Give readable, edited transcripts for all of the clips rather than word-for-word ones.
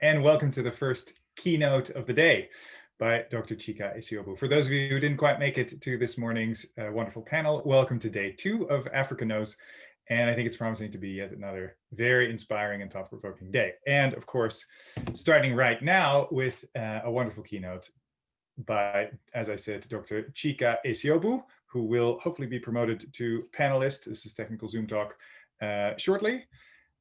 and welcome to the first keynote of the day by Dr. Chika Esiobu. For those of you who didn't quite make it to this morning's wonderful panel, welcome to day 2 of Africa Knows. And I think it's promising to be yet another very inspiring and thought-provoking day. And of course, starting right now with a wonderful keynote by, as I said, Dr. Chika Esiobu, who will hopefully be promoted to panelist. This is technical Zoom talk shortly.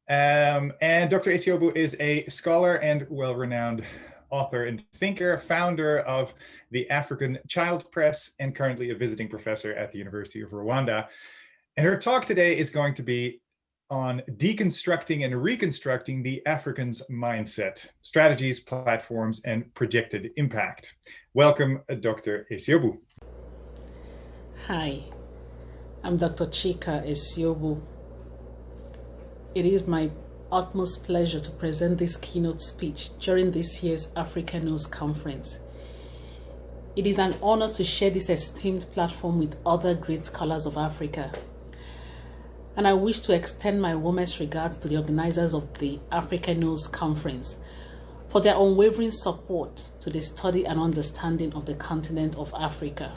And Dr. Esiobu is a scholar and well-renowned author and thinker, founder of the African Child Press, and currently a visiting professor at the University of Rwanda. And her talk today is going to be on deconstructing and reconstructing the African's mindset, strategies, platforms, and projected impact. Welcome, Dr. Esiobu. Hi, I'm Dr. Chika Esiobu. It is my utmost pleasure to present this keynote speech during this year's Africa Knows Conference. It is an honor to share this esteemed platform with other great scholars of Africa. And I wish to extend my warmest regards to the organizers of the Africa Knows Conference for their unwavering support to the study and understanding of the continent of Africa.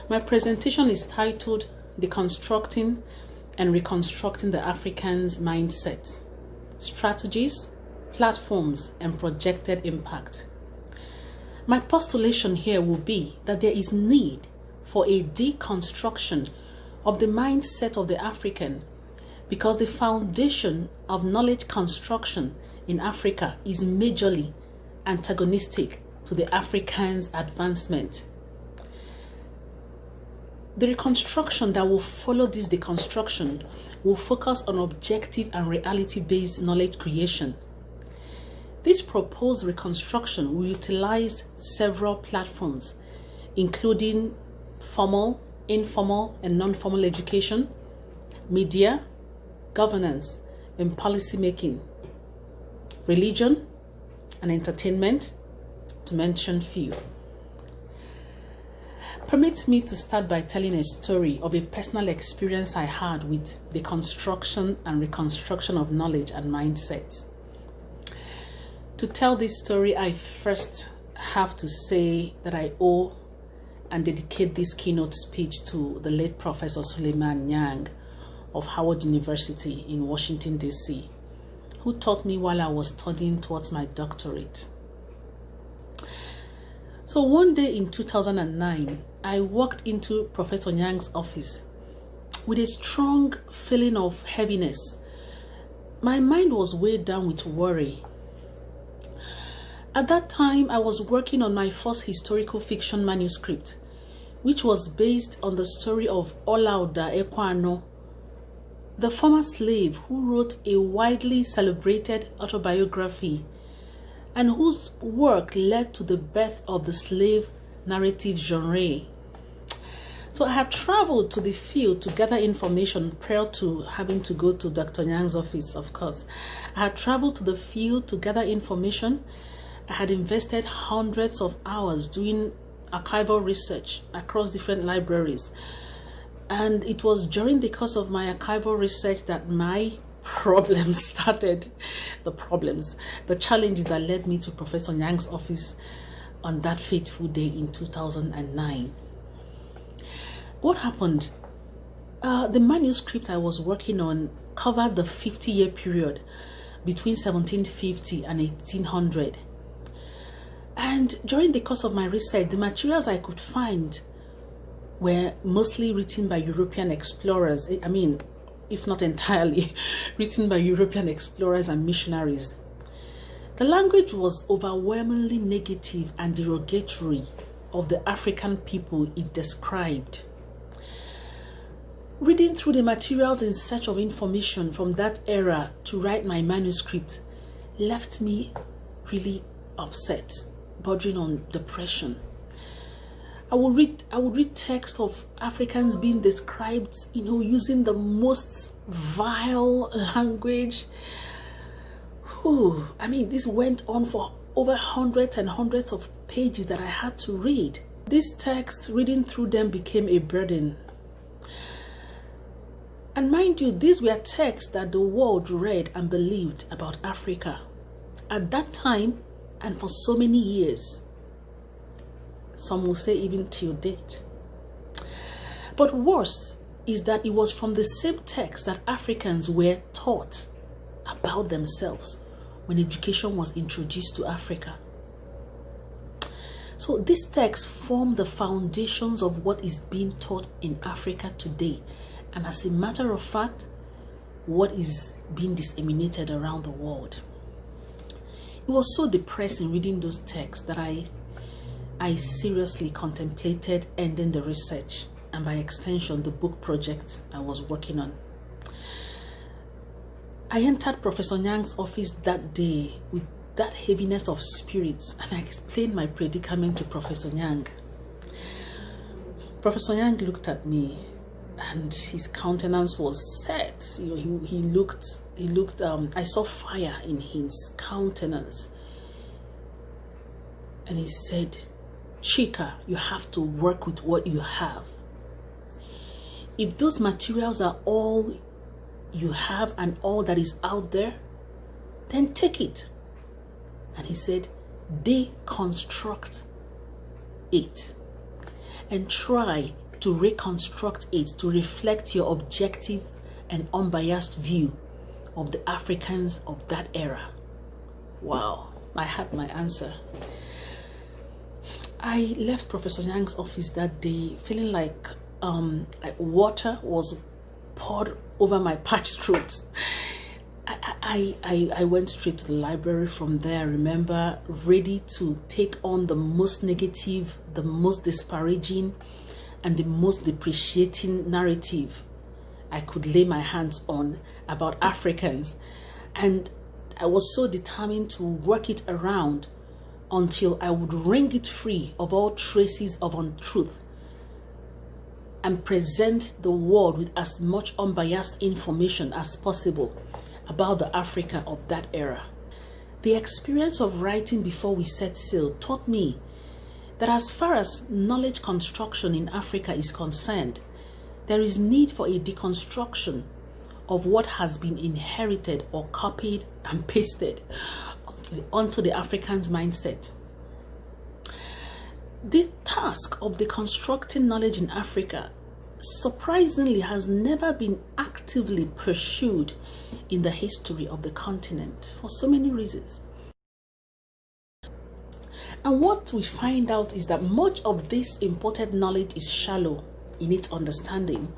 My presentation is titled Deconstructing and Reconstructing the African's Mindset, Strategies, Platforms, and Projected Impact. My postulation here will be that there is need for a deconstruction of the mindset of the African because the foundation of knowledge construction in Africa is majorly antagonistic to the African's advancement. The reconstruction that will follow this deconstruction will focus on objective and reality-based knowledge creation. This proposed reconstruction will utilize several platforms, including formal, informal, and non-formal education, media, governance, and policy making, religion, and entertainment, to mention few. Permit me to start by telling a story of a personal experience I had with the construction and reconstruction of knowledge and mindsets. To tell this story, I first have to say that I owe and dedicate this keynote speech to the late Professor Suleiman Nyang of Howard University in Washington, D.C., who taught me while I was studying towards my doctorate. So one day in 2009, I walked into Professor Nyang's office with a strong feeling of heaviness. My mind was weighed down with worry. At that time, I was working on my first historical fiction manuscript, which was based on the story of Olaudah Equiano, the former slave who wrote a widely celebrated autobiography and whose work led to the birth of the slave narrative genre. So I had traveled to the field to gather information prior to having to go to Dr. Nyang's office, of course. I had traveled to the field to gather information. I had invested hundreds of hours doing archival research across different libraries. And it was during the course of my archival research that my problems started, the challenges that led me to Professor Nyang's office on that fateful day in 2009. What happened? The manuscript I was working on covered the 50-year period between 1750 and 1800. And during the course of my research, the materials I could find were mostly written by European explorers. I mean, if not entirely, written by European explorers and missionaries. The language was overwhelmingly negative and derogatory of the African people it described. Reading through the materials in search of information from that era to write my manuscript left me really upset, bordering on depression. I would read text of Africans being described, using the most vile language. This went on for over hundreds and hundreds of pages that I had to read. These texts, reading through them became a burden. And mind you, these were texts that the world read and believed about Africa. at that time and for so many years. Some will say even till date. But worse is that it was from the same text that Africans were taught about themselves when education was introduced to Africa. So this text formed the foundations of what is being taught in Africa today. And as a matter of fact, what is being disseminated around the world. It was so depressing reading those texts that I seriously contemplated ending the research and by extension the book project I was working on. I entered Professor Nyang's office that day with that heaviness of spirits, and I explained my predicament to Professor Nyang. Professor Nyang looked at me and his countenance was set. You know, he looked, I saw fire in his countenance. And he said, Chika, you have to work with what you have. If those materials are all you have and all that is out there, then take it. And he said, deconstruct it and try to reconstruct it to reflect your objective and unbiased view of the Africans of that era. Wow, I had my answer. I left Professor Nyang's office that day feeling like water was poured over my parched throat. I went straight to the library from there, I remember, ready to take on the most negative, the most disparaging, and the most depreciating narrative I could lay my hands on about Africans. And I was so determined to work it around until I would wring it free of all traces of untruth and present the world with as much unbiased information as possible about the Africa of that era. The experience of writing before we set sail taught me that as far as knowledge construction in Africa is concerned, there is need for a deconstruction of what has been inherited or copied and pasted onto the African's mindset. The task of deconstructing knowledge in Africa surprisingly has never been actively pursued in the history of the continent for so many reasons. And what we find out is that much of this imported knowledge is shallow in its understanding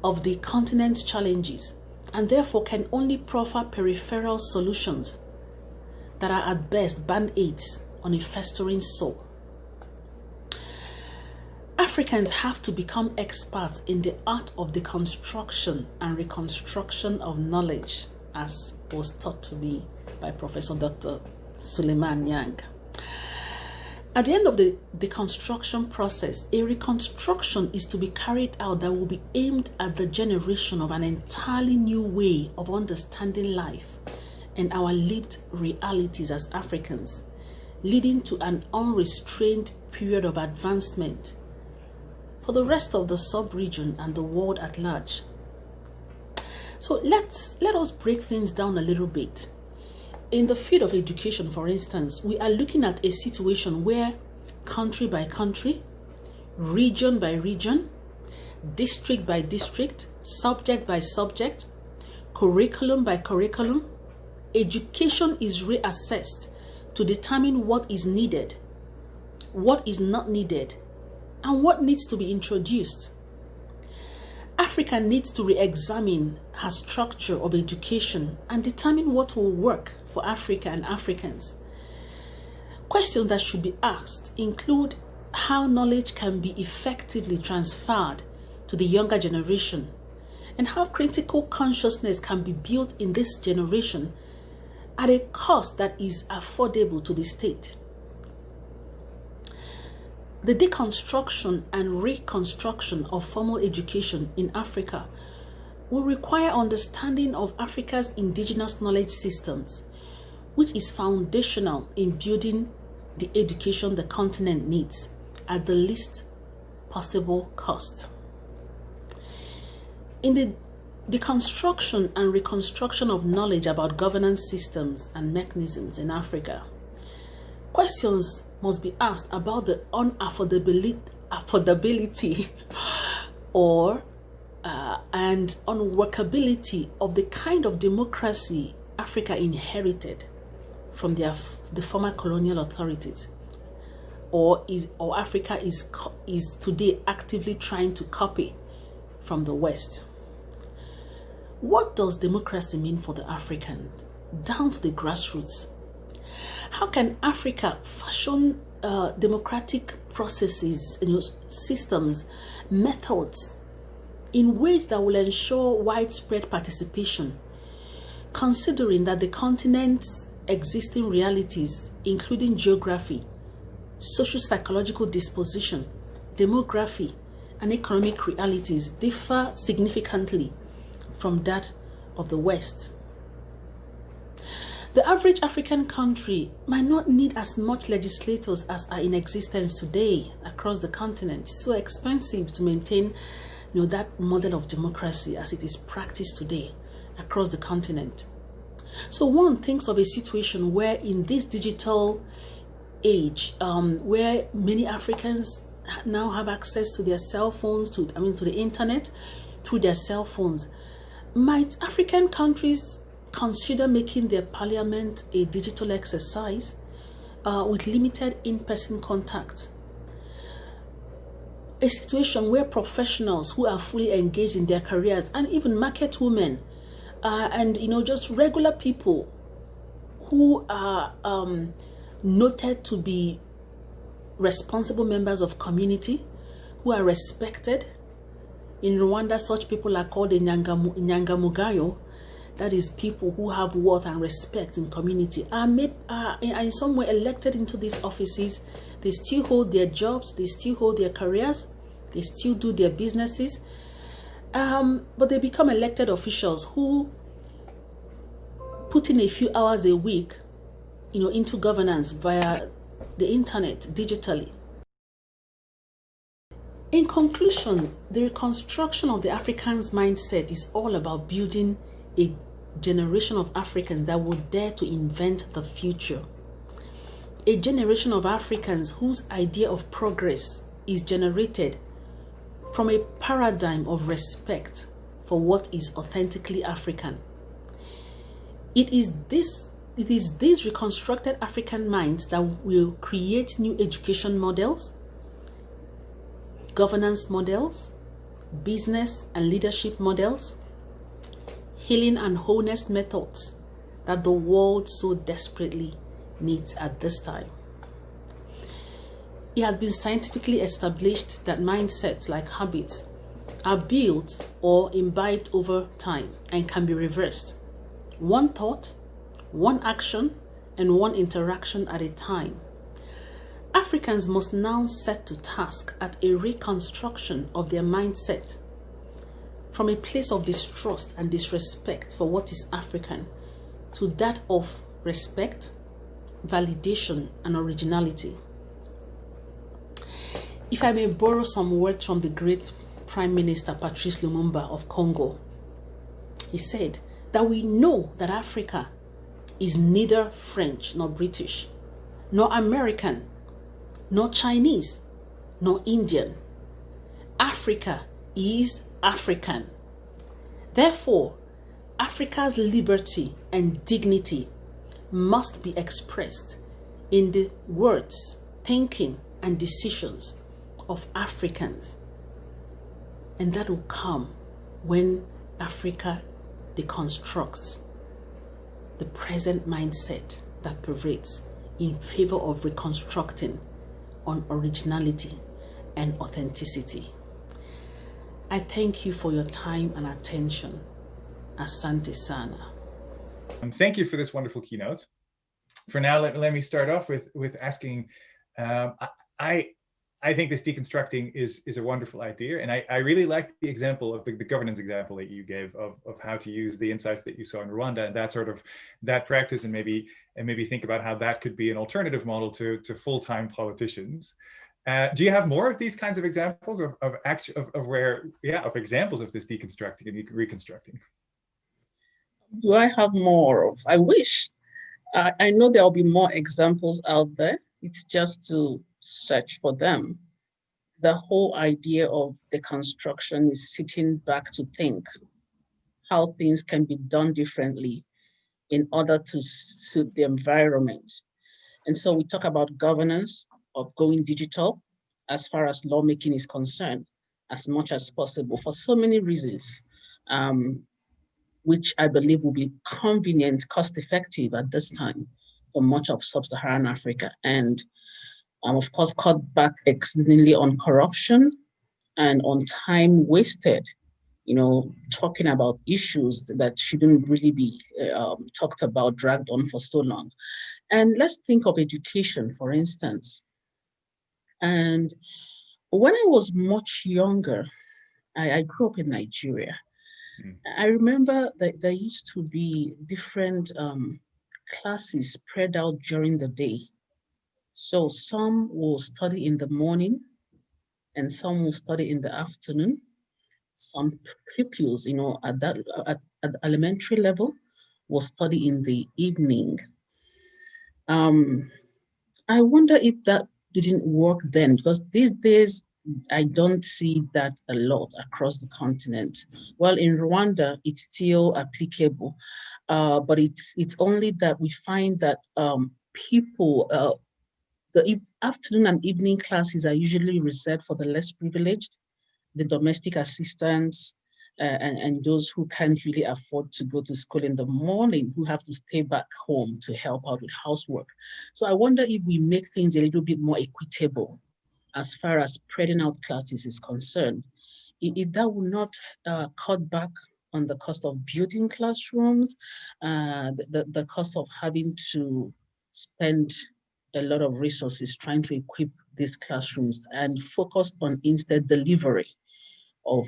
of the continent's challenges and therefore can only proffer peripheral solutions that are at best band-aids on a festering sore. Africans have to become experts in the art of deconstruction and reconstruction of knowledge, as was taught to me by Professor Dr. Suleiman Nyang. At the end of the deconstruction process, a reconstruction is to be carried out that will be aimed at the generation of an entirely new way of understanding life and our lived realities as Africans, leading to an unrestrained period of advancement for the rest of the sub-region and the world at large. So let us break things down a little bit. In the field of education, for instance, we are looking at a situation where country by country, region by region, district by district, subject by subject, curriculum by curriculum, education is reassessed to determine what is needed, what is not needed, and what needs to be introduced. Africa needs to re-examine her structure of education and determine what will work for Africa and Africans. Questions that should be asked include how knowledge can be effectively transferred to the younger generation and how critical consciousness can be built in this generation at a cost that is affordable to the state. The deconstruction and reconstruction of formal education in Africa will require understanding of Africa's indigenous knowledge systems, which is foundational in building the education the continent needs at the least possible cost. In the Deconstruction and reconstruction of knowledge about governance systems and mechanisms in Africa. Questions must be asked about the affordability or and unworkability of the kind of democracy Africa inherited from the former colonial authorities, or Africa is today actively trying to copy from the West. What does democracy mean for the Africans, down to the grassroots? How can Africa fashion democratic processes, systems, methods in ways that will ensure widespread participation, considering that the continent's existing realities, including geography, socio-psychological disposition, demography, and economic realities, differ significantly from that of the West? The average African country might not need as much legislators as are in existence today across the continent. It's so expensive to maintain that model of democracy as it is practiced today across the continent. So one thinks of a situation where in this digital age, where many Africans now have access to their cell phones, to the internet through their cell phones, might African countries consider making their parliament a digital exercise with limited in-person contact? A situation where professionals who are fully engaged in their careers, and even market women, and just regular people who are noted to be responsible members of community, who are respected. In Rwanda, such people are called inyangamugayo. That is, people who have worth and respect in community, are in some way elected into these offices. They still hold their jobs, they still hold their careers, they still do their businesses, but they become elected officials who put in a few hours a week, into governance via the internet, digitally. In conclusion, the reconstruction of the African's mindset is all about building a generation of Africans that will dare to invent the future. A generation of Africans whose idea of progress is generated from a paradigm of respect for what is authentically African. It is these reconstructed African minds that will create new education models, governance models, business and leadership models, healing and wholeness methods that the world so desperately needs at this time. It has been scientifically established that mindsets, like habits, are built or imbibed over time and can be reversed. One thought, one action, and one interaction at a time. Africans must now set to task at a reconstruction of their mindset from a place of distrust and disrespect for what is African to that of respect, validation, and originality. If I may borrow some words from the great Prime Minister Patrice Lumumba of Congo, he said that we know that Africa is neither French nor British, nor American, nor Chinese, nor Indian. Africa is African. Therefore, Africa's liberty and dignity must be expressed in the words, thinking, and decisions of Africans. And that will come when Africa deconstructs the present mindset that pervades in favor of reconstructing on originality and authenticity. I thank you for your time and attention. Asante sana. Thank you for this wonderful keynote. For now, let me start off with asking, I think this deconstructing is a wonderful idea. And I really like the example of the governance example that you gave of how to use the insights that you saw in Rwanda and that practice, and maybe think about how that could be an alternative model to full-time politicians. Do you have more of these kinds of examples of examples of this deconstructing and reconstructing? Do I have more of? I wish. I know there'll be more examples out there. It's just to search for them. The whole idea of deconstruction is sitting back to think how things can be done differently in order to suit the environment. And so we talk about governance of going digital as far as lawmaking is concerned, as much as possible for so many reasons, which I believe will be convenient, cost-effective at this time for much of sub-Saharan Africa. And of course, cut back exceedingly on corruption and on time wasted, talking about issues that shouldn't really be talked about, dragged on for so long. And let's think of education, for instance. And when I was much younger, I grew up in Nigeria. I remember that there used to be different classes spread out during the day. So some will study in the morning and some will study in the afternoon. Some pupils, at the elementary level will study in the evening. I wonder if that didn't work then, because these days I don't see that a lot across the continent. Well, in Rwanda, it's still applicable, but it's only that we find that people, the afternoon and evening classes are usually reserved for the less privileged, the domestic assistants, and those who can't really afford to go to school in the morning, who have to stay back home to help out with housework. So I wonder if we make things a little bit more equitable as far as spreading out classes is concerned. If that will not cut back on the cost of building classrooms, the cost of having to spend a lot of resources trying to equip these classrooms and focus on instead delivery of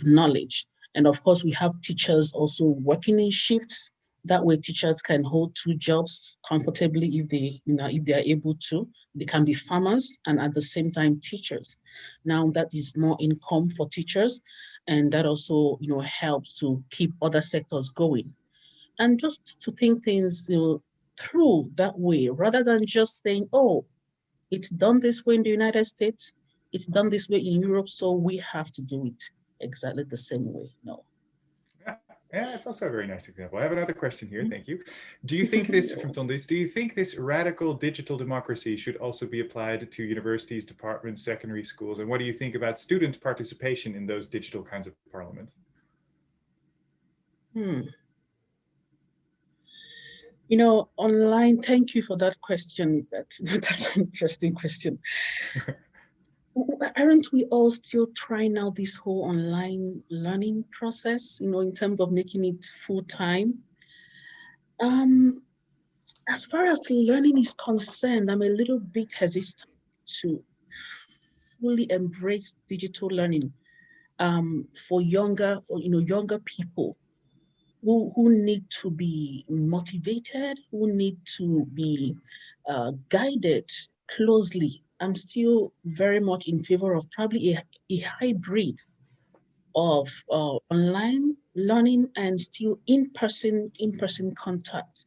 knowledge. And of course, we have teachers also working in shifts. That way teachers can hold two jobs comfortably if they are able to. They can be farmers and at the same time teachers. Now that is more income for teachers, and that also helps to keep other sectors going. And just to think things through that way, rather than just saying, oh, it's done this way in the United States, it's done this way in Europe, so we have to do it exactly the same way. No. Yeah, it's also a very nice example. I have another question here. Thank you. Do you think this, from Tondis, do you think this radical digital democracy should also be applied to universities, departments, secondary schools? And what do you think about student participation in those digital kinds of parliaments? Online, thank you for that question. That's an interesting question. Aren't we all still trying out this whole online learning process, in terms of making it full-time? As far as learning is concerned, I'm a little bit hesitant to fully embrace digital learning for younger people who need to be motivated, who need to be guided closely. I'm still very much in favor of probably a hybrid of online learning and still in-person contact.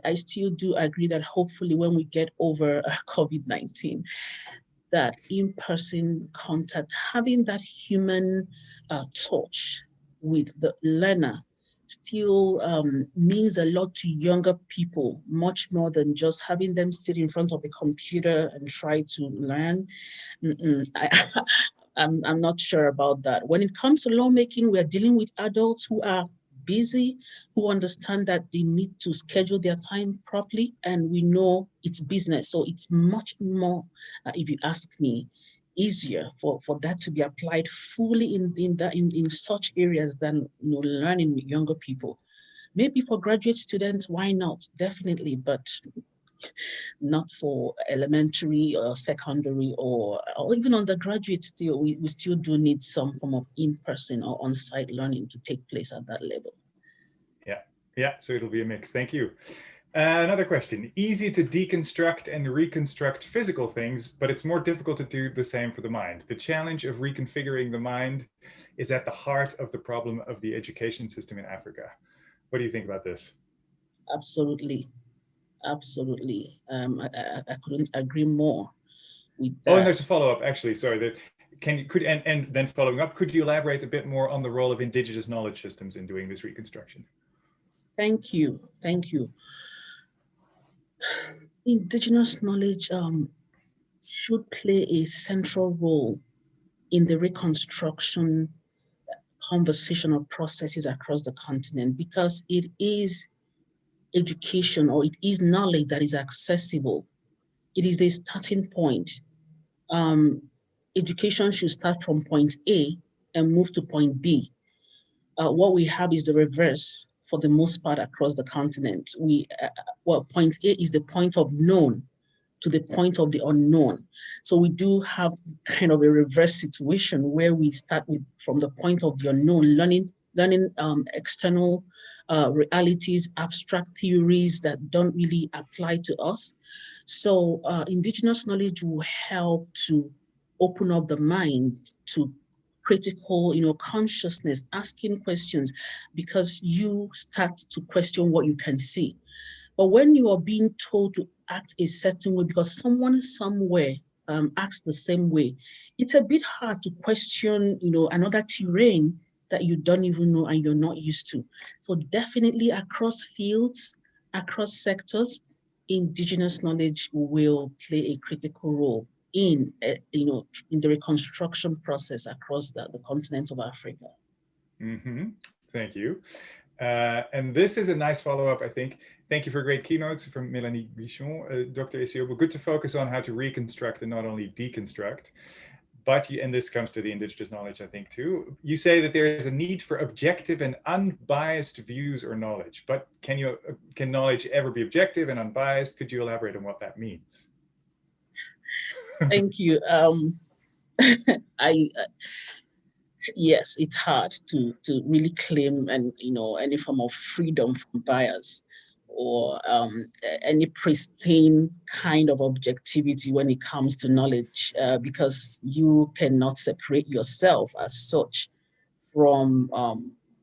I still do agree that hopefully when we get over COVID-19, that in-person contact, having that human touch with the learner still means a lot to younger people, much more than just having them sit in front of the computer and try to learn. I'm not sure about that. When it comes to lawmaking, we're dealing with adults who are busy, who understand that they need to schedule their time properly, and we know it's business. So it's much more, if you ask me, easier for that to be applied fully in such areas than learning with younger people. Maybe for graduate students, why not? Definitely, but not for elementary or secondary or even undergraduate. Still, we still do need some form of in-person or on-site learning to take place at that level. Yeah, so it'll be a mix. Thank you. Another question. Easy to deconstruct and reconstruct physical things, but it's more difficult to do the same for the mind. The challenge of reconfiguring the mind is at the heart of the problem of the education system in Africa. What do you think about this? Absolutely. Absolutely. I couldn't agree more with Oh, and that. there's a follow-up, actually. Sorry. And then following up, could you elaborate a bit more on the role of indigenous knowledge systems in doing this reconstruction? Thank you. Thank you. Indigenous knowledge should play a central role in the reconstruction conversational processes across the continent because it is education or it is knowledge that is accessible. It is the starting point. Education should start from point A and move to point B. What we have is the reverse for the most part across the continent. Point A is the point of known to the point of the unknown. So we do have kind of a reverse situation where we start with from the point of the unknown, learning external realities, abstract theories that don't really apply to us. So indigenous knowledge will help to open up the mind to critical, consciousness, asking questions, because you start to question what you can see. But when you are being told to act a certain way because someone somewhere acts the same way, it's a bit hard to question, another terrain that you don't even know and you're not used to. So definitely across fields, across sectors, indigenous knowledge will play a critical role in, in the reconstruction process across the continent of Africa. Mm-hmm. Thank you. And this is a nice follow-up, I think. Thank you for great keynotes from Mélanie Guichon, Dr. Esiobu. Good to focus on how to reconstruct and not only deconstruct. But, and this comes to the indigenous knowledge, I think, too. You say that there is a need for objective and unbiased views or knowledge. But can knowledge ever be objective and unbiased? Could you elaborate on what that means? Thank you. Yes, it's hard to really claim any form of freedom from bias or any pristine kind of objectivity when it comes to knowledge, because you cannot separate yourself as such from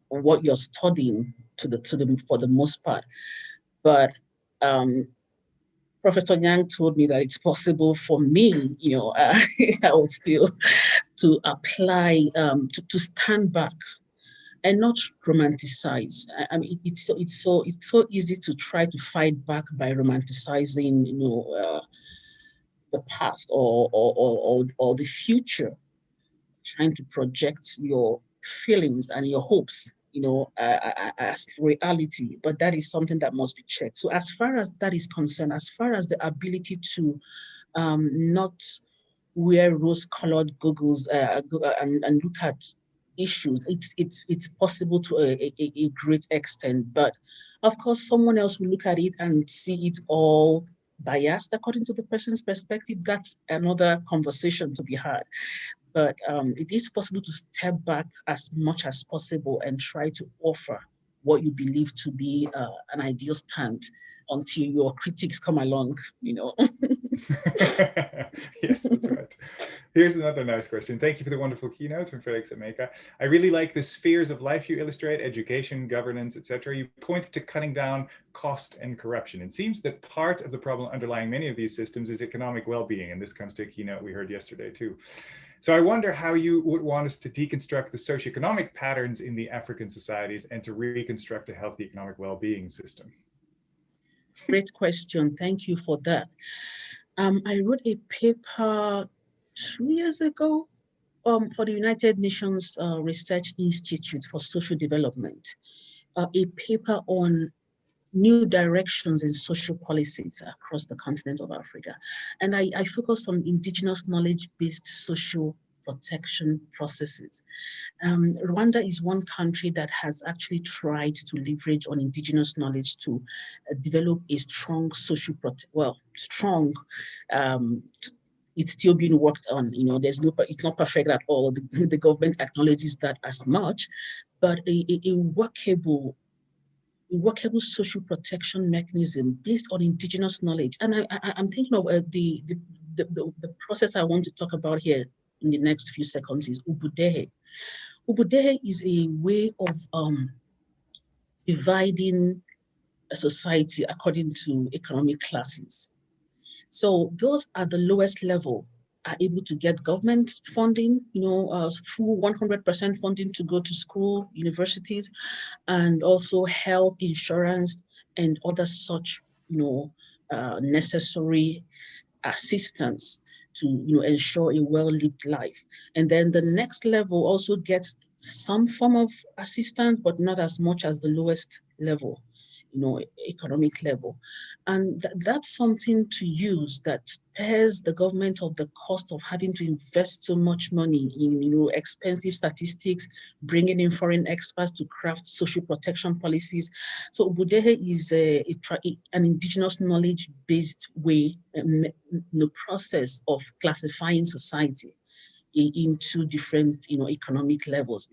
what you're studying for the most part. But Professor Yang told me that it's possible for me, I would still to apply, to stand back and not romanticize. I mean, it's so easy to try to fight back by romanticizing, the past or the future, trying to project your feelings and your hopes, as reality. But that is something that must be checked. So as far as that is concerned, as far as the ability to not wear rose-colored goggles and look at issues, it's possible to a great extent. But of course, someone else will look at it and see it all biased according to the person's perspective. That's another conversation to be had. But it is possible to step back as much as possible and try to offer what you believe to be an ideal stand until your critics come along, Yes, that's right. Here's another nice question. Thank you for the wonderful keynote from Felix Emeka. I really like the spheres of life you illustrate: education, governance, etc. You point to cutting down cost and corruption. It seems that part of the problem underlying many of these systems is economic well-being, and this comes to a keynote we heard yesterday too. So I wonder how you would want us to deconstruct the socioeconomic patterns in the African societies and to reconstruct a healthy economic well-being system. Great question. Thank you for that. I wrote a paper 2 years ago for the United Nations Research Institute for Social Development, a paper on new directions in social policies across the continent of Africa. And I focused on indigenous knowledge-based social protection processes. Rwanda is one country that has actually tried to leverage on indigenous knowledge to develop a strong social, it's still being worked on. It's not perfect at all. The government acknowledges that as much, but a workable a workable social protection mechanism based on indigenous knowledge. And I'm thinking of the process I want to talk about here in the next few seconds is Ubudehe. Ubudehe is a way of dividing a society according to economic classes. So those at the lowest level are able to get government funding, full 100% funding to go to school, universities, and also health insurance and other such, necessary assistance to ensure a well-lived life. And then the next level also gets some form of assistance, but not as much as the lowest level, economic level. And that's something to use that spares the government of the cost of having to invest so much money in, expensive statistics, bringing in foreign experts to craft social protection policies. So Ubudehe is an indigenous knowledge-based way, the process of classifying society into different, economic levels.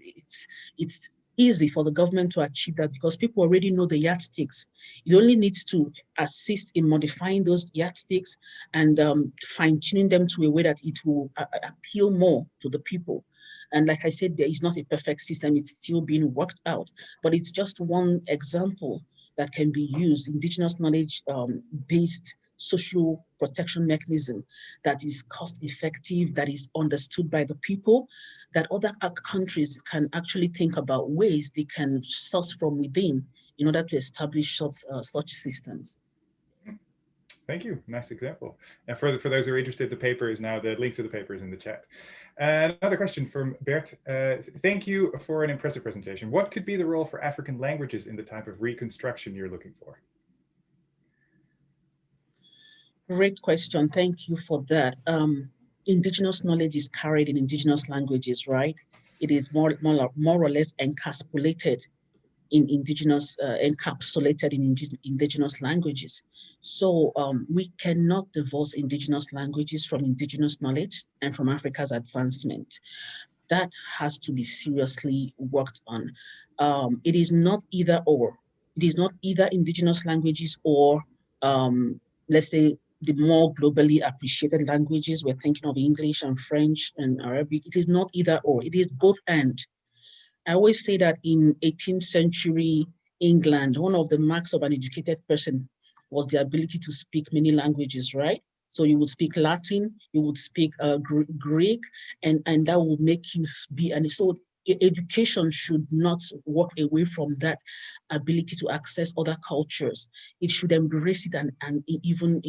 It's easy for the government to achieve that because people already know the yardsticks. It only needs to assist in modifying those yardsticks and fine-tuning them to a way that it will appeal more to the people. And like I said, there is not a perfect system. It's still being worked out, but it's just one example that can be used, indigenous knowledge-based social protection mechanism that is cost effective, that is understood by the people, that other countries can actually think about ways they can source from within in order to establish such systems. Thank you. Nice example. And for those who are interested, the paper is now, the link to the paper is in the chat. Another question from Bert. Thank you for an impressive presentation. What could be the role for African languages in the type of reconstruction you're looking for? Great question. Thank you for that. Indigenous knowledge is carried in indigenous languages, right? It is more or less encapsulated in indigenous languages. So we cannot divorce indigenous languages from indigenous knowledge and from Africa's advancement. That has to be seriously worked on. It is not either or. It is not either indigenous languages or, let's say, the more globally appreciated languages. We're thinking of English and French and Arabic. It is not either or. It is both and. I always say that in 18th century England, one of the marks of an educated person was the ability to speak many languages, right? So you would speak Latin, you would speak Greek, and that would make you be, and so education should not walk away from that ability to access other cultures. It should embrace it and even,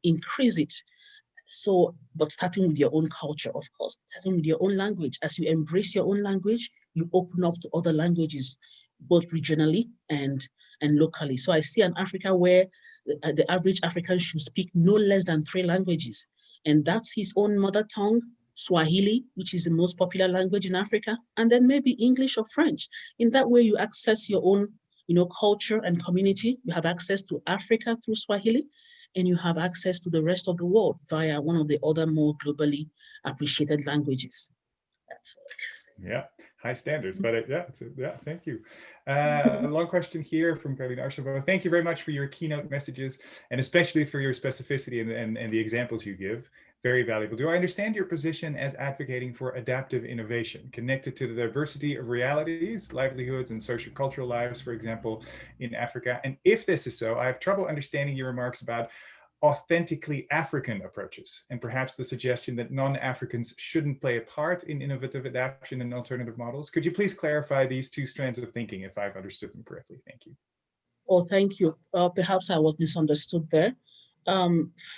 increase it. So, but starting with your own culture, of course, starting with your own language. As you embrace your own language, you open up to other languages, both regionally and locally. So I see an Africa where the average African should speak no less than 3 languages. And that's his own mother tongue, Swahili, which is the most popular language in Africa, and then maybe English or French. In that way, you access your own, culture and community. You have access to Africa through Swahili, and you have access to the rest of the world via one of the other more globally appreciated languages. That's what I can say. Yeah, high standards, but thank you. A long question here from Carolina Archibald. Thank you very much for your keynote messages, and especially for your specificity and the examples you give. Very valuable. Do I understand your position as advocating for adaptive innovation connected to the diversity of realities, livelihoods, and socio-cultural lives, for example, in Africa? And if this is so, I have trouble understanding your remarks about authentically African approaches, and perhaps the suggestion that non-Africans shouldn't play a part in innovative adaptation and alternative models. Could you please clarify these 2 strands of thinking if I've understood them correctly? Thank you. Oh, thank you. Perhaps I was misunderstood there.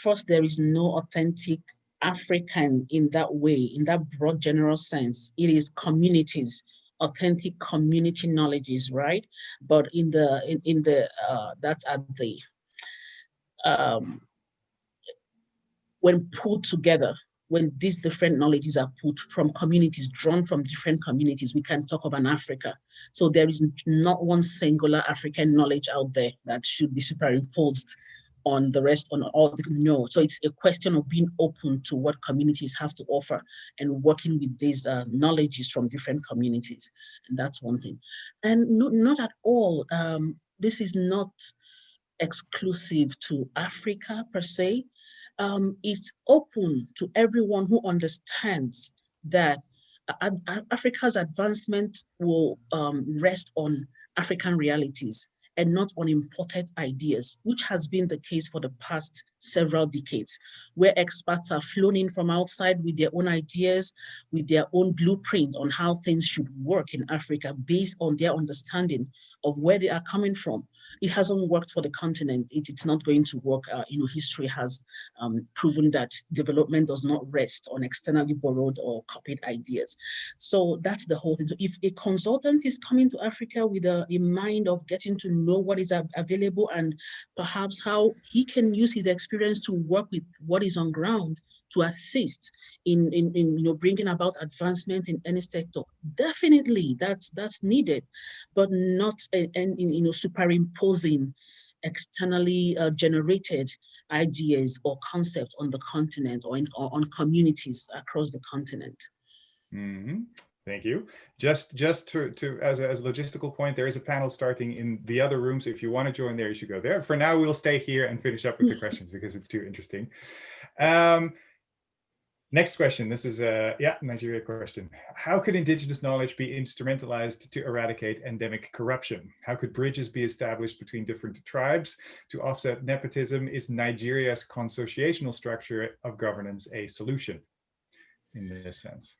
First, there is no authentic African in that way, in that broad general sense. It is communities, authentic community knowledges, right? But that's at the when put together, when these different knowledges are put from communities, drawn from different communities, we can talk of an Africa. So there is not one singular African knowledge out there that should be superimposed on the rest, on all the, no. So it's a question of being open to what communities have to offer and working with these knowledges from different communities. And that's one thing. And not at all. this is not exclusive to Africa per se. It's open to everyone who understands that Africa's advancement will rest on African realities and not on imported ideas, which has been the case for the past several decades, where experts are flown in from outside with their own ideas, with their own blueprint on how things should work in Africa based on their understanding of where they are coming from. It hasn't worked for the continent. It's not going to work. History has proven that development does not rest on externally borrowed or copied ideas. So that's the whole thing. So if a consultant is coming to Africa with a mind of getting to know what is available and perhaps how he can use his experience to work with what is on ground to assist in bringing about advancement in any sector, definitely that's needed, but not superimposing externally generated ideas or concepts on the continent or on communities across the continent. Mm-hmm. Thank you. Just to as a logistical point, there is a panel starting in the other room. So if you want to join there, you should go there. For now, we'll stay here and finish up with the questions because it's too interesting. Next question. This is a Nigeria question. How could Indigenous knowledge be instrumentalized to eradicate endemic corruption? How could bridges be established between different tribes to offset nepotism? Is Nigeria's consociational structure of governance a solution in this sense?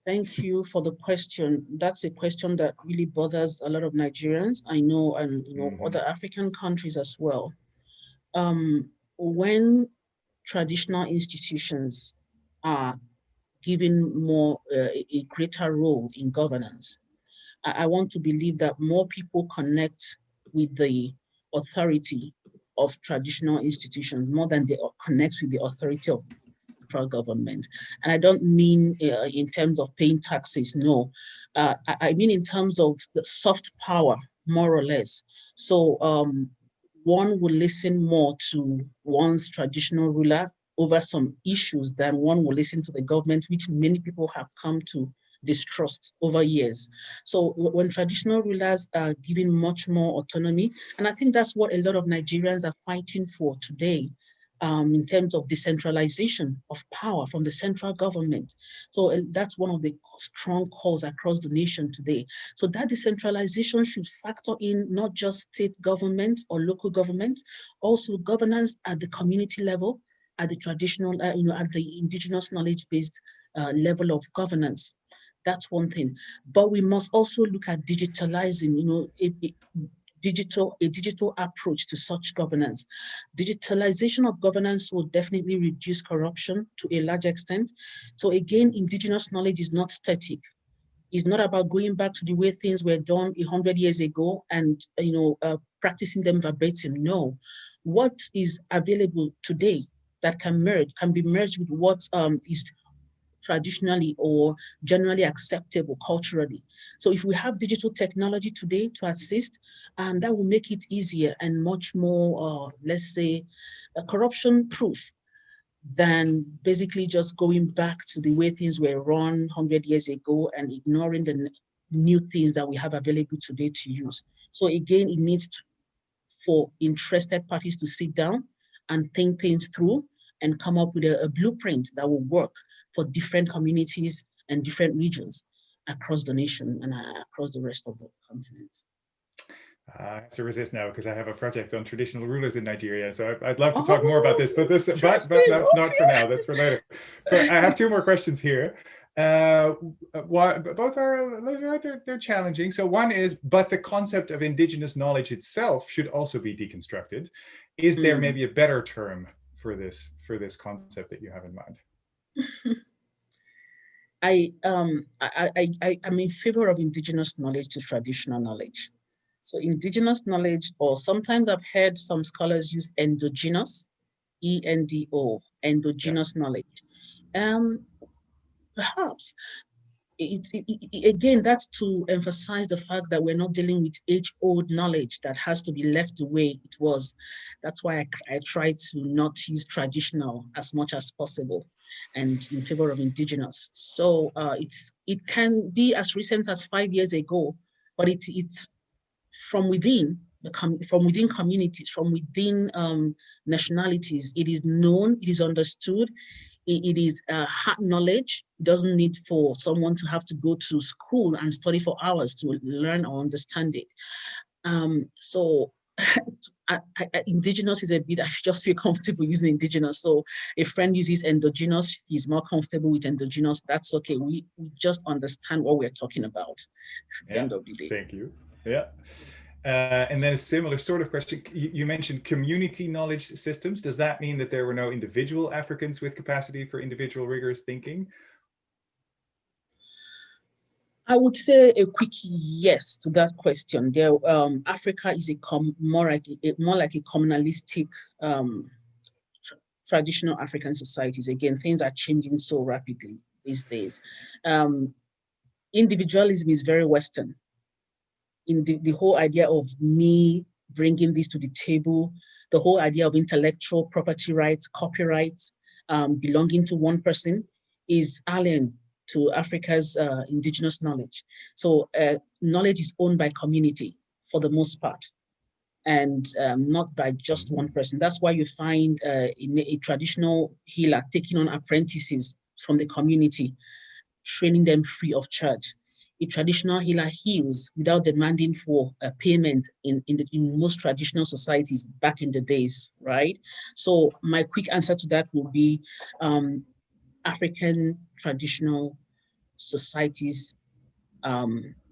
Thank you for the question. That's a question that really bothers a lot of Nigerians, I know, and other African countries as well. When traditional institutions are given more a greater role in governance, I want to believe that more people connect with the authority of traditional institutions more than they connect with the authority of government. And I don't mean in terms of paying taxes, no. I mean in terms of the soft power, more or less. So one will listen more to one's traditional ruler over some issues than one will listen to the government, which many people have come to distrust over years. So when traditional rulers are given much more autonomy, and I think that's what a lot of Nigerians are fighting for today, in terms of decentralization of power from the central government. So that's one of the strong calls across the nation today. So that decentralization should factor in not just state government or local government, also governance at the community level, at the traditional, at the indigenous knowledge-based level of governance. That's one thing. But we must also look at digitalizing, a digital approach to such governance. Digitalization of governance will definitely reduce corruption to a large extent. So again, indigenous knowledge is not static. It's not about going back to the way things were done 100 years ago and practicing them verbatim. No, what is available today that can be merged with what is traditionally or generally acceptable culturally. So if we have digital technology today to assist, that will make it easier and much more, let's say, corruption proof than basically just going back to the way things were run 100 years ago and ignoring the new things that we have available today to use. So again, it needs for interested parties to sit down and think things through and come up with a blueprint that will work for different communities and different regions across the nation and across the rest of the continent. I have to resist now because I have a project on traditional rulers in Nigeria. So I'd love to talk more about this, but that's not for now. That's for later. But I have two more questions here. Both are they're challenging. So one is, but the concept of indigenous knowledge itself should also be deconstructed. Is there maybe a better term for this concept that you have in mind? I'm in favor of indigenous knowledge to traditional knowledge. So indigenous knowledge, or sometimes I've heard some scholars use endogenous, E-N-D-O, endogenous knowledge. Perhaps again, that's to emphasize the fact that we're not dealing with age-old knowledge that has to be left the way it was. That's why I try to not use traditional as much as possible and in favor of indigenous. So it can be as recent as 5 years ago, but it's from within, from within communities, from within nationalities. It is known, it is understood, it is hard knowledge. It doesn't need for someone to have to go to school and study for hours to learn or understand it. So indigenous is a bit, I just feel comfortable using indigenous. So a friend uses endogenous, he's more comfortable with endogenous. That's okay. We just understand what we're talking about at the end of the day. Thank you. Yeah. And then a similar sort of question. You mentioned community knowledge systems. Does that mean that there were no individual Africans with capacity for individual rigorous thinking? I would say a quick yes to that question. There, Africa is more like a communalistic traditional African societies. Again, things are changing so rapidly these days. Individualism is very Western. In the whole idea of me bringing this to the table, the whole idea of intellectual property rights, copyrights, belonging to one person is alien to Africa's indigenous knowledge. So knowledge is owned by community for the most part, and not by just one person. That's why you find a traditional healer taking on apprentices from the community, training them free of charge. A traditional healer heals without demanding for a payment in most traditional societies back in the days, right? So my quick answer to that will be African traditional societies are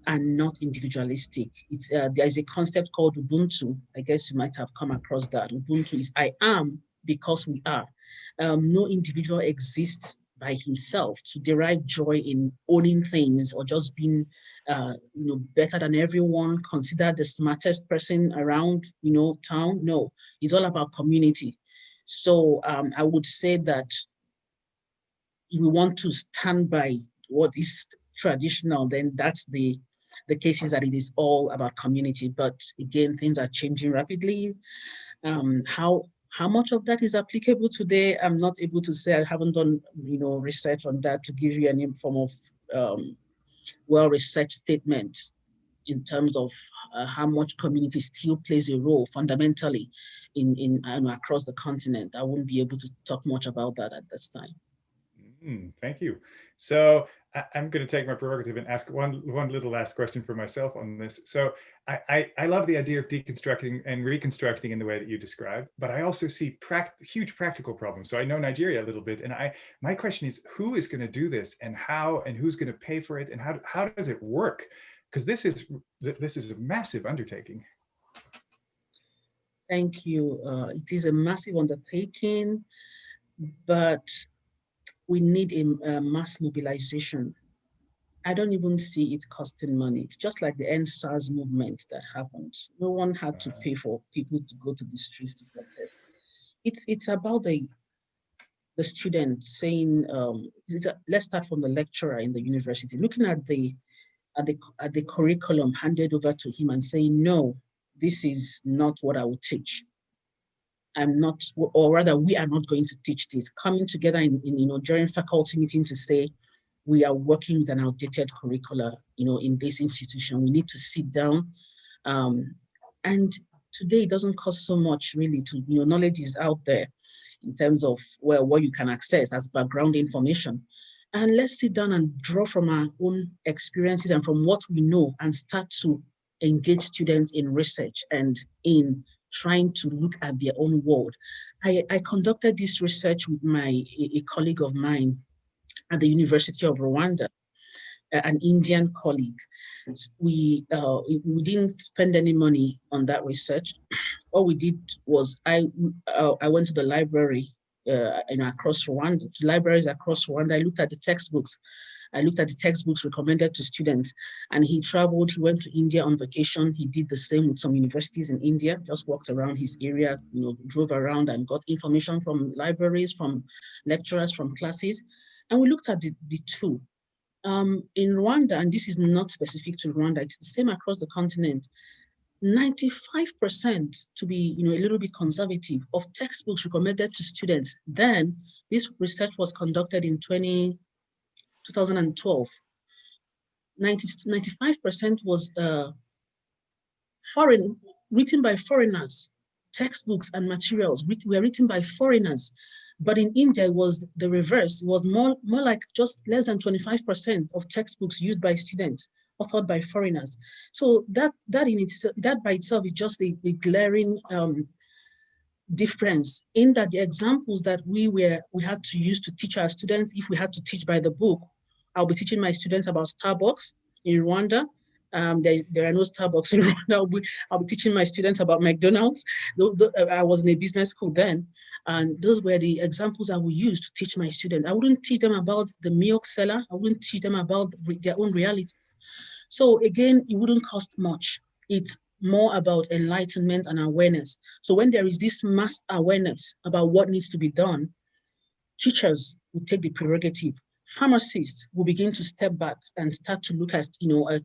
not individualistic. It's there is a concept called Ubuntu. I guess you might have come across that. Ubuntu is I am because we are. No individual exists by himself to derive joy in owning things or just being better than everyone, considered the smartest person around town. No, it's all about community. So I would say that if we want to stand by what is traditional, then that's the cases that it is all about community. But again, things are changing rapidly. How much of that is applicable today, I'm not able to say. I haven't done research on that to give you any form of well-researched statement in terms of how much community still plays a role fundamentally in across the continent. I wouldn't be able to talk much about that at this time. Thank you. So I'm going to take my prerogative and ask one little last question for myself on this. So I love the idea of deconstructing and reconstructing in the way that you describe, but I also see huge practical problems. So I know Nigeria a little bit, and my question is, who is going to do this, and how, and who's going to pay for it, and how does it work? Because this is a massive undertaking. Thank you. It is a massive undertaking, but we need a mass mobilization. I don't even see it costing money. It's just like the End SARS movement that happened. No one had to pay for people to go to the streets to protest. It's about the student saying, let's start from the lecturer in the university, looking at the curriculum handed over to him and saying, no, this is not what I will teach. I'm not, or rather, we are not going to teach this. Coming together during faculty meeting to say, we are working with an outdated curricula, in this institution. We need to sit down. And today it doesn't cost so much really to, knowledge is out there in terms of, what you can access as background information. And let's sit down and draw from our own experiences and from what we know and start to engage students in research and in trying to look at their own world. I conducted this research with a colleague of mine at the University of Rwanda, an Indian colleague. We didn't spend any money on that research. All we did was I went to the library across Rwanda, to libraries across Rwanda. I looked at the textbooks. I looked at the textbooks recommended to students, and he traveled. He went to India on vacation. He did the same with some universities in India, just walked around his area, drove around and got information from libraries, from lecturers, from classes. And we looked at the two. In Rwanda, and this is not specific to Rwanda, it's the same across the continent, 95%, to be a little bit conservative, of textbooks recommended to students. Then this research was conducted in 2012. 95% was foreign written by foreigners. Textbooks and materials were written by foreigners. But in India, it was the reverse. It was more like just less than 25% of textbooks used by students, authored by foreigners. So that by itself is just a glaring difference in that the examples that we had to use to teach our students, if we had to teach by the book, I'll be teaching my students about Starbucks in Rwanda. There are no Starbucks in Rwanda. I'll be teaching my students about McDonald's. I was in a business school then, and those were the examples I would use to teach my students. I wouldn't teach them about the milk seller. I wouldn't teach them about their own reality. So again, it wouldn't cost much. It's more about enlightenment and awareness. So when there is this mass awareness about what needs to be done, teachers will take the prerogative. Pharmacists will begin to step back and start to look at,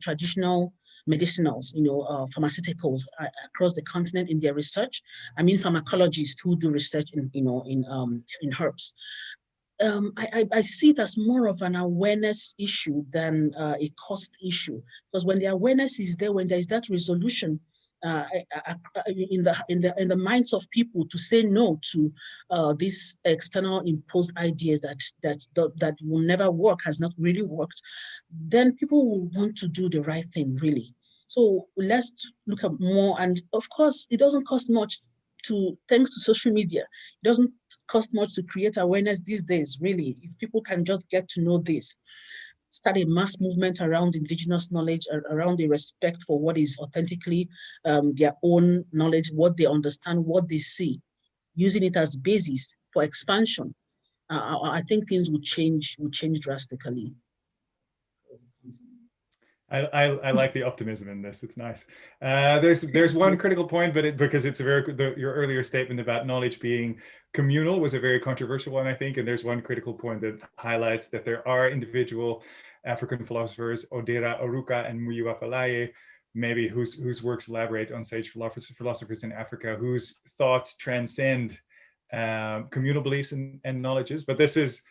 traditional medicinals, pharmaceuticals across the continent in their research. I mean, pharmacologists who do research in herbs. I see it as more of an awareness issue than a cost issue, because when the awareness is there, when there is that resolution in the minds of people to say no to this external imposed idea that will never work, has not really worked, then people will want to do the right thing, really. So let's look at more, and of course, it doesn't cost much. Thanks to social media, it doesn't cost much to create awareness these days, really. If people can just get to know this, start a mass movement around indigenous knowledge, around the respect for what is authentically their own knowledge, what they understand, what they see, using it as basis for expansion, I think things will change drastically. I like the optimism in this. It's nice. There's one critical point, but because it's your earlier statement about knowledge being communal was a very controversial one, I think. And there's one critical point that highlights that there are individual African philosophers, Odera Oruka and Muyiwa Falaye, maybe whose works elaborate on sage philosophers in Africa, whose thoughts transcend communal beliefs and knowledges. But this is,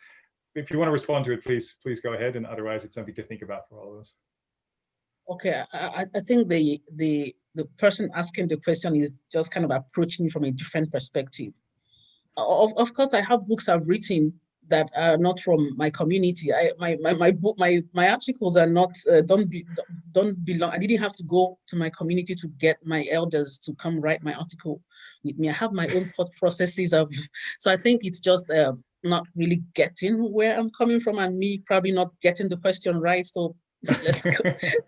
if you want to respond to it, please go ahead. And otherwise, it's something to think about for all of us. Okay, I think the person asking the question is just kind of approaching from a different perspective. Of course, I have books I've written that are not from my community. My articles are not don't belong. I didn't have to go to my community to get my elders to come write my article with me. I have my own thought processes so I think it's just not really getting where I'm coming from, and me probably not getting the question right. So let's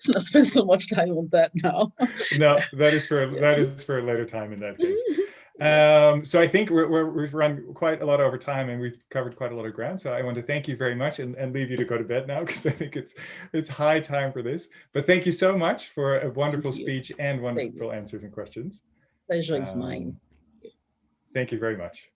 not spend so much time on that now. No, that is for a later time in that case. So I think we've run quite a lot over time, and we've covered quite a lot of ground. So I want to thank you very much and leave you to go to bed now, because I think it's high time for this. But thank you so much for a wonderful speech and wonderful answers and questions. Pleasure is mine. Thank you very much.